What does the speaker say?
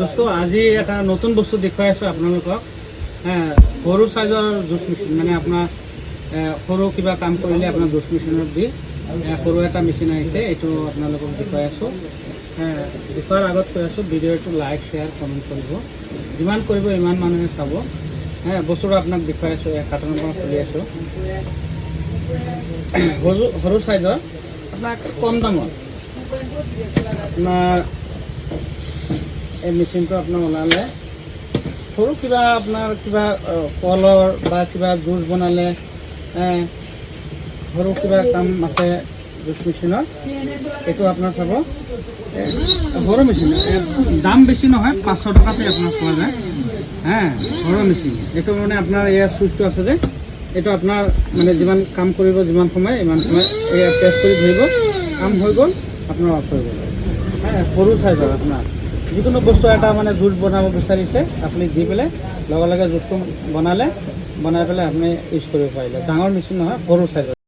দোস্ত আজি এটা নতুন বস্তু দেখুৱাই আছোঁ আপোনালোকক। সৰু চাইজৰ জুচ মেচিন, মানে আপোনাৰ সৰু কিবা কাম কৰিলে আপোনাৰ জুচ মেচিনত দি সৰু এটা মেচিন আহিছে, এইটো আপোনালোকক দেখুৱাই আছোঁ। দেখুৱাৰ আগত কৈ আছোঁ, ভিডিঅ'টো লাইক শ্বেয়াৰ কমেণ্ট কৰিব, যিমান কৰিব ইমান মানুহে চাব। বস্তুটো আপোনাক দেখুৱাই আছোঁ, এই কাৰ্টনৰ পৰা খুলি আছোঁ। সৰু চাইজৰ আপোনাৰ কম দামত আপোনাৰ এই মেচিনটো আপোনাৰ ওলালে সৰু কিবা আপোনাৰ কিবা কলৰ বা কিবা জুচ বনালে, সৰু কিবা কাম আছে জুচ মেচিনত, এইটো আপোনাৰ চাব। সৰু মেচিন, দাম বেছি নহয়, 500 টকাতে আপোনাৰ পোৱা যায়। সৰু মেচিন এইটো মানে আপোনাৰ ইয়াৰ চুইচটো আছে যে, এইটো আপোনাৰ মানে যিমান কাম কৰিব যিমান সময় ইমান সময় এয়া প্ৰেছ কৰি ধৰিব, কাম হৈ গ'ল আপোনাৰ অফ হৈ গ'ল। সৰু চাইজৰ আপোনাৰ যিকোনো বস্তু এটা মানে জুচ বনাব বিচাৰিছে, আপুনি দি পেলাই লগে লগে জুচটো বনাই পেলাই আপুনি ইউজ কৰিব পাৰিলে। ডাঙৰ মেচিন নহয়, সৰু চাইজৰ।